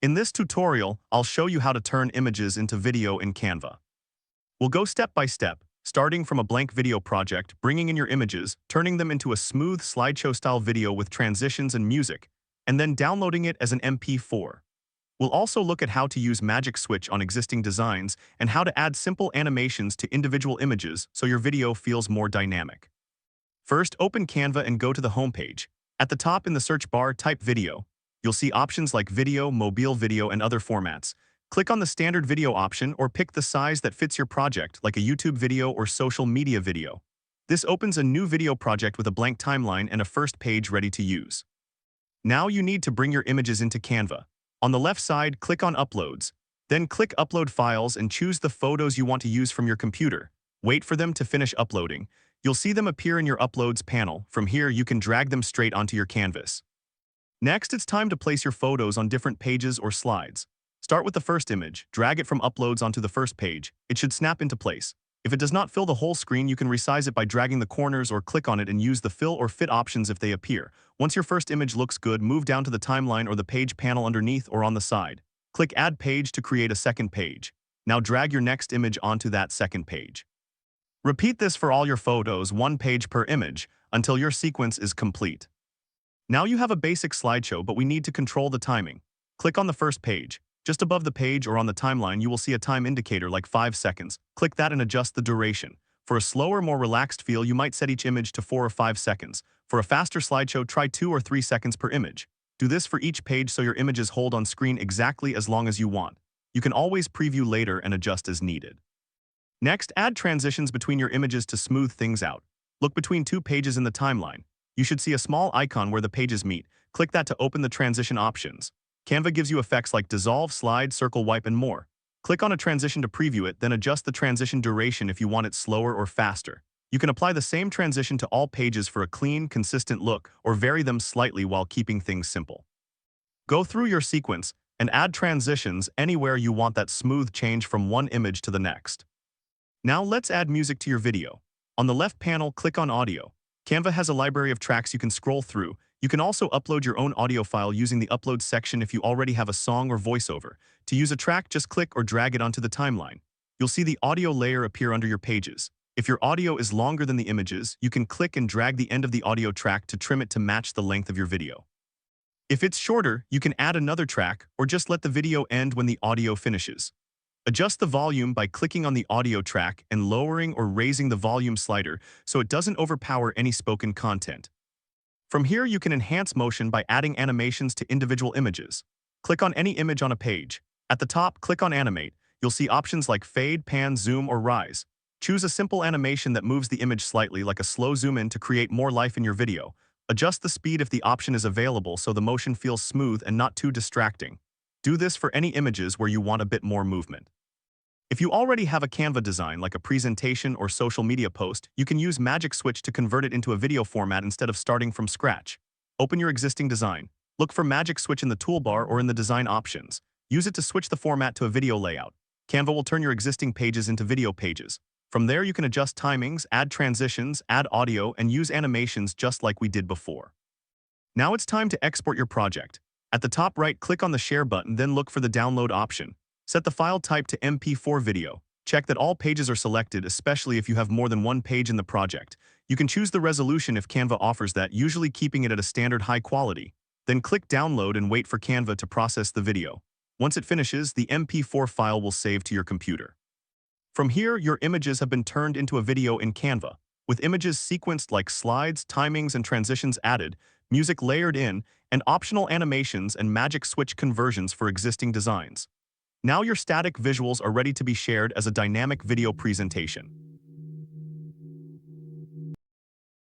In this tutorial, I'll show you how to turn images into video in Canva. We'll go step by step, starting from a blank video project, bringing in your images, turning them into a smooth slideshow-style video with transitions and music, and then downloading it as an MP4. We'll also look at how to use Magic Switch on existing designs and how to add simple animations to individual images so your video feels more dynamic. First, open Canva and go to the homepage. At the top in the search bar, type video. You'll see options like video, mobile video, and other formats. Click on the standard video option or pick the size that fits your project, like a YouTube video or social media video. This opens a new video project with a blank timeline and a first page ready to use. Now you need to bring your images into Canva. On the left side, click on Uploads. Then click Upload Files and choose the photos you want to use from your computer. Wait for them to finish uploading. You'll see them appear in your Uploads panel. From here, you can drag them straight onto your canvas. Next, it's time to place your photos on different pages or slides. Start with the first image, drag it from Uploads onto the first page. It should snap into place. If it does not fill the whole screen, you can resize it by dragging the corners or click on it and use the fill or fit options if they appear. Once your first image looks good, move down to the timeline or the page panel underneath or on the side. Click Add Page to create a second page. Now drag your next image onto that second page. Repeat this for all your photos, one page per image, until your sequence is complete. Now you have a basic slideshow, but we need to control the timing. Click on the first page. Just above the page or on the timeline, you will see a time indicator like 5 seconds. Click that and adjust the duration. For a slower, more relaxed feel, you might set each image to 4 or 5 seconds. For a faster slideshow, try 2 or 3 seconds per image. Do this for each page so your images hold on screen exactly as long as you want. You can always preview later and adjust as needed. Next, add transitions between your images to smooth things out. Look between 2 pages in the timeline. You should see a small icon where the pages meet. Click that to open the transition options. Canva gives you effects like dissolve, slide, circle, wipe, and more. Click on a transition to preview it, then adjust the transition duration if you want it slower or faster. You can apply the same transition to all pages for a clean, consistent look, or vary them slightly while keeping things simple. Go through your sequence and add transitions anywhere you want that smooth change from one image to the next. Now let's add music to your video. On the left panel, click on Audio. Canva has a library of tracks you can scroll through. You can also upload your own audio file using the Upload section if you already have a song or voiceover. To use a track, just click or drag it onto the timeline. You'll see the audio layer appear under your pages. If your audio is longer than the images, you can click and drag the end of the audio track to trim it to match the length of your video. If it's shorter, you can add another track or just let the video end when the audio finishes. Adjust the volume by clicking on the audio track and lowering or raising the volume slider so it doesn't overpower any spoken content. From here, you can enhance motion by adding animations to individual images. Click on any image on a page. At the top, click on Animate. You'll see options like Fade, Pan, Zoom, or Rise. Choose a simple animation that moves the image slightly, like a slow zoom in, to create more life in your video. Adjust the speed if the option is available so the motion feels smooth and not too distracting. Do this for any images where you want a bit more movement. If you already have a Canva design like a presentation or social media post, you can use Magic Switch to convert it into a video format instead of starting from scratch. Open your existing design. Look for Magic Switch in the toolbar or in the design options. Use it to switch the format to a video layout. Canva will turn your existing pages into video pages. From there, you can adjust timings, add transitions, add audio, and use animations just like we did before. Now it's time to export your project. At the top right, click on the Share button, then look for the Download option. Set the file type to MP4 video. Check that all pages are selected, especially if you have more than one page in the project. You can choose the resolution if Canva offers that, usually keeping it at a standard high quality. Then click Download and wait for Canva to process the video. Once it finishes, the MP4 file will save to your computer. From here, your images have been turned into a video in Canva, with images sequenced like slides, timings, and transitions added, music layered in, and optional animations and Magic Switch conversions for existing designs. Now your static visuals are ready to be shared as a dynamic video presentation.